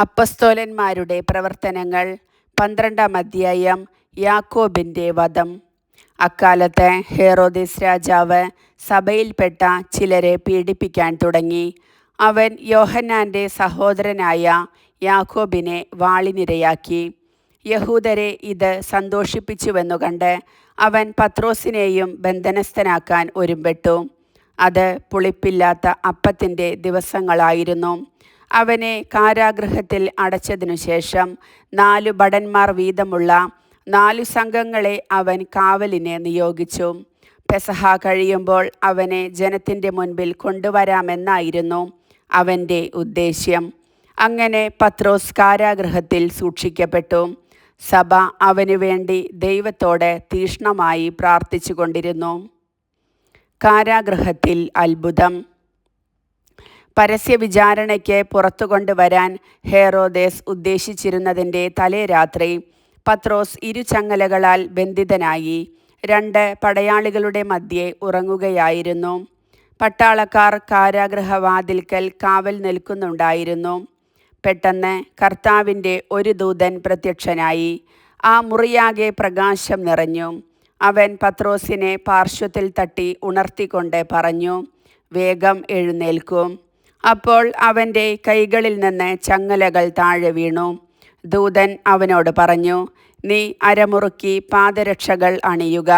അപ്പസ്തോലന്മാരുടെ പ്രവർത്തനങ്ങൾ 12-ാം അധ്യായം. യാക്കോബിൻ്റെ വധം. അക്കാലത്ത് ഹേറോദേസ് രാജാവ് സഭയിൽപ്പെട്ട ചിലരെ പീഡിപ്പിക്കാൻ തുടങ്ങി. അവൻ യോഹന്നാൻ്റെ സഹോദരനായ യാക്കോബിനെ വാളിനിരയാക്കി. യഹൂദരെ ഇത് സന്തോഷിപ്പിച്ചുവെന്നു കണ്ട് അവൻ പത്രോസിനെയും ബന്ധനസ്ഥനാക്കാൻ ഒരുമ്പെട്ടു. അത് പുളിപ്പില്ലാത്ത അപ്പത്തിൻ്റെ ദിവസങ്ങളായിരുന്നു. അവനെ കാരാഗൃഹത്തിൽ അടച്ചതിനു ശേഷം 4 ഭടന്മാർ വീതമുള്ള 4 സംഘങ്ങളെ അവൻ കാവലിനെ നിയോഗിച്ചു. പെസഹ കഴിയുമ്പോൾ അവനെ ജനത്തിൻ്റെ മുൻപിൽ കൊണ്ടുവരാമെന്നായിരുന്നു അവൻ്റെ ഉദ്ദേശ്യം. അങ്ങനെ പത്രോസ് കാരാഗൃഹത്തിൽ സൂക്ഷിക്കപ്പെട്ടു. സഭ അവനു വേണ്ടി ദൈവത്തോട് തീക്ഷ്ണമായി പ്രാർത്ഥിച്ചു കൊണ്ടിരുന്നു. കാരാഗൃഹത്തിൽ അത്ഭുതം. പരസ്യവിചാരണയ്ക്ക് പുറത്തു കൊണ്ടുവരാൻ ഹേറോദേസ് ഉദ്ദേശിച്ചിരുന്നതിൻ്റെ തലേ രാത്രി പത്രോസ് 2 ചങ്ങലകളാൽ ബന്ധിതനായി 2 പടയാളികളുടെ മധ്യേ ഉറങ്ങുകയായിരുന്നു. പട്ടാളക്കാർ കാരാഗൃഹവാതിൽക്കൽ കാവൽ നിൽക്കുന്നുണ്ടായിരുന്നു. പെട്ടെന്ന് കർത്താവിൻ്റെ ഒരു ദൂതൻ പ്രത്യക്ഷനായി. ആ മുറിയാകെ പ്രകാശം നിറഞ്ഞു. അവൻ പത്രോസിനെ പാർശ്വത്തിൽ തട്ടി ഉണർത്തിക്കൊണ്ട് പറഞ്ഞു, "വേഗം എഴുന്നേൽക്കൂ." അപ്പോൾ അവൻ്റെ കൈകളിൽ നിന്ന് ചങ്ങലകൾ താഴെ വീണു. ദൂതൻ അവനോട് പറഞ്ഞു, "നീ അരമുറുക്കി പാദരക്ഷകൾ അണിയുക."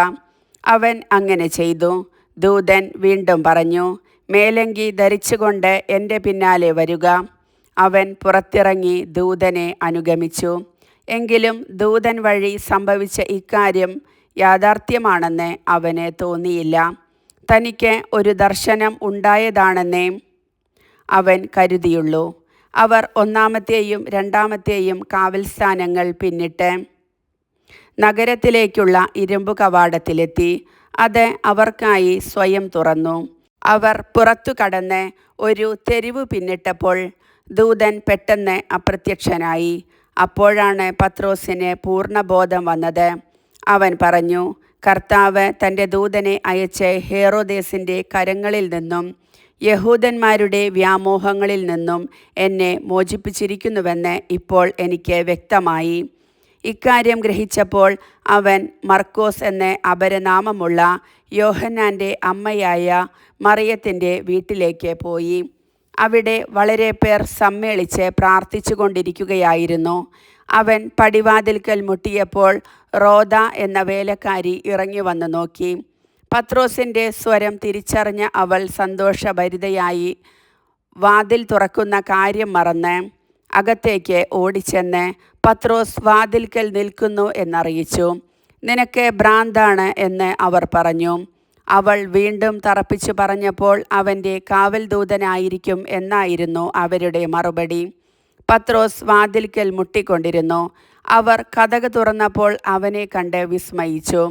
അവൻ അങ്ങനെ ചെയ്തു. ദൂതൻ വീണ്ടും പറഞ്ഞു, "മേലങ്കി ധരിച്ചുകൊണ്ട് എൻ്റെ പിന്നാലെ വരുക." അവൻ പുറത്തിറങ്ങി ദൂതനെ അനുഗമിച്ചു. എങ്കിലും ദൂതൻ വഴി സംഭവിച്ച ഇക്കാര്യം യാഥാർത്ഥ്യമാണെന്ന് അവന് തോന്നിയില്ല. തനിക്ക് ഒരു ദർശനം ഉണ്ടായതാണെന്നേ അവൻ കരുതിയുള്ളൂ. അവർ 1-ാമത്തെയും 2-ാമത്തെയും കാവൽസ്ഥാനങ്ങൾ പിന്നിട്ട് നഗരത്തിലേക്കുള്ള ഇരുമ്പു കവാടത്തിലെത്തി. അത് അവർക്കായി സ്വയം തുറന്നു. അവർ പുറത്തു കടന്ന് ഒരു തെരുവ് പിന്നിട്ടപ്പോൾ ദൂതൻ പെട്ടെന്ന് അപ്രത്യക്ഷനായി. അപ്പോഴാണ് പത്രോസിന് പൂർണ്ണബോധം വന്നത്. അവൻ പറഞ്ഞു, "കർത്താവ് തൻ്റെ ദൂതനെ അയച്ച് ഹേറോദേസിൻ്റെ കരങ്ങളിൽ നിന്നും യഹൂദന്മാരുടെ വ്യാമോഹങ്ങളിൽ നിന്നും എന്നെ മോചിപ്പിച്ചിരിക്കുന്നുവെന്ന് ഇപ്പോൾ എനിക്ക് വ്യക്തമായി." ഇക്കാര്യം ഗ്രഹിച്ചപ്പോൾ അവൻ മർക്കോസ് എന്ന അപരനാമമുള്ള യോഹന്നാൻ്റെ അമ്മയായ മറിയത്തിൻ്റെ വീട്ടിലേക്ക് പോയി. അവിടെ വളരെ പേർ സമ്മേളിച്ച് പ്രാർത്ഥിച്ചു കൊണ്ടിരിക്കുകയായിരുന്നു. അവൻ പടിവാതിൽക്കൽ മുട്ടിയപ്പോൾ റോദ എന്ന വേലക്കാരി ഇറങ്ങി വന്നു നോക്കി. പത്രോസിൻ്റെ സ്വരം തിരിച്ചറിഞ്ഞ അവൾ സന്തോഷഭരിതയായി വാതിൽ തുറക്കുന്ന കാര്യം മറന്ന് അകത്തേക്ക് ഓടിച്ചെന്ന് പത്രോസ് വാതിൽക്കൽ നിൽക്കുന്നു എന്നറിയിച്ചു. "നിനക്ക് ഭ്രാന്താണ്" എന്ന് അവർ പറഞ്ഞു. അവൾ വീണ്ടും തറപ്പിച്ചു പറഞ്ഞപ്പോൾ അവൻ്റെ കാവൽ ദൂതനായിരിക്കും എന്നായിരുന്നു അവരുടെ മറുപടി. പത്രോസ് വാതിൽക്കൽ മുട്ടിക്കൊണ്ടിരുന്നു. അവർ കതക് തുറന്നപ്പോൾ അവനെ കണ്ട് വിസ്മയിച്ചു.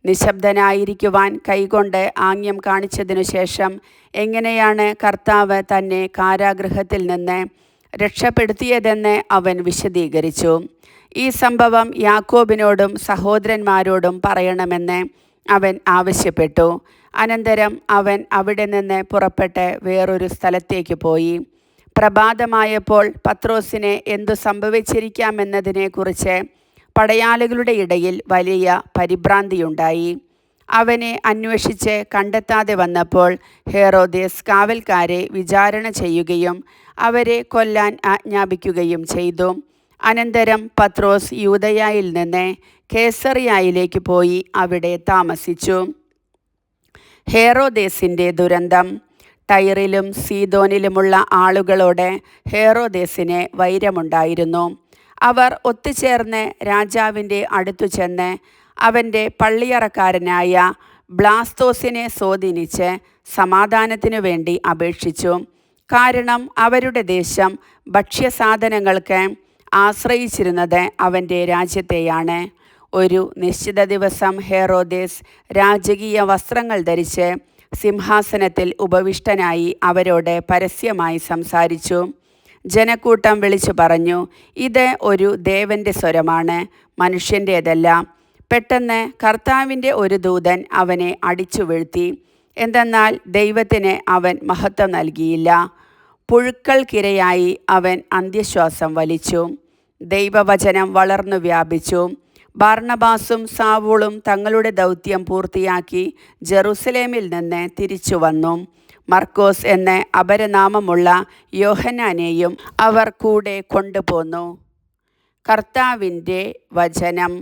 നിശബ്ദനായിരിക്കുവാൻ കൈകൊണ്ട് ആംഗ്യം കാണിച്ചതിനു ശേഷം എങ്ങനെയാണ് കർത്താവ് തന്നെ കാരാഗൃഹത്തിൽ നിന്ന് രക്ഷപ്പെടുത്തിയതെന്ന് അവൻ വിശദീകരിച്ചു. ഈ സംഭവം യാക്കോബിനോടും സഹോദരന്മാരോടും പറയണമെന്ന് അവൻ ആവശ്യപ്പെട്ടു. അനന്തരം അവൻ അവിടെ നിന്ന് പുറപ്പെട്ട് വേറൊരു സ്ഥലത്തേക്ക് പോയി. പ്രഭാതമായപ്പോൾ പത്രോസിന് എന്തു സംഭവിച്ചിരിക്കാമെന്നതിനെക്കുറിച്ച് പടയാളികളുടെ ഇടയിൽ വലിയ പരിഭ്രാന്തിയുണ്ടായി. അവനെ അന്വേഷിച്ച് കണ്ടെത്താതെ വന്നപ്പോൾ ഹേറോദേസ് കാവൽക്കാരെ വിചാരണ ചെയ്യുകയും അവരെ കൊല്ലാൻ ആജ്ഞാപിക്കുകയും ചെയ്തു. അനന്തരം പത്രോസ് യൂദയായിൽ നിന്ന് കേസറിയായിലേക്ക് പോയി അവിടെ താമസിച്ചു. ഹേറോദേസിൻ്റെ ദുരന്തം. ടൈറിലും സീദോനിലുമുള്ള ആളുകളോട് ഹേറോദേസിന് വൈരമുണ്ടായിരുന്നു. അവർ ഒത്തുചേർന്ന് രാജാവിൻ്റെ അടുത്തു ചെന്ന് അവൻ്റെ പള്ളിയറക്കാരനായ ബ്ലാസ്തോസിനെ സ്വാധീനിച്ച് സമാധാനത്തിനു വേണ്ടി അപേക്ഷിച്ചു. കാരണം അവരുടെ ദേശം ഭക്ഷ്യസാധനങ്ങൾക്ക് ആശ്രയിച്ചിരുന്നത് അവൻ്റെ രാജ്യത്തെയാണ്. ഒരു നിശ്ചിത ദിവസം ഹേറോദേസ് രാജകീയ വസ്ത്രങ്ങൾ ധരിച്ച് സിംഹാസനത്തിൽ ഉപവിഷ്ടനായി അവരോട് പരസ്യമായി സംസാരിച്ചു. ജനക്കൂട്ടം വിളിച്ചു പറഞ്ഞു, "ഇത് ഒരു ദേവൻ്റെ സ്വരമാണ്, മനുഷ്യൻ്റേതല്ല." പെട്ടെന്ന് കർത്താവിൻ്റെ ഒരു ദൂതൻ അവനെ അടിച്ചു വീഴ്ത്തി. എന്തെന്നാൽ ദൈവത്തിന് അവൻ മഹത്വം നൽകിയില്ല. പുഴുക്കൾക്കിരയായി അവൻ അന്ത്യശ്വാസം വലിച്ചു. ദൈവവചനം വളർന്നു വ്യാപിച്ചു. ബാർണബാസും സാവൂളും തങ്ങളുടെ ദൗത്യം പൂർത്തിയാക്കി ജെറുസലേമിൽ നിന്ന് തിരിച്ചു വന്നു. മർക്കോസ് എന്ന അപരനാമമുള്ള യോഹന്നാനെയും അവർ കൂടെ കൊണ്ടുപോന്നു. കർത്താവിൻ്റെ വചനം.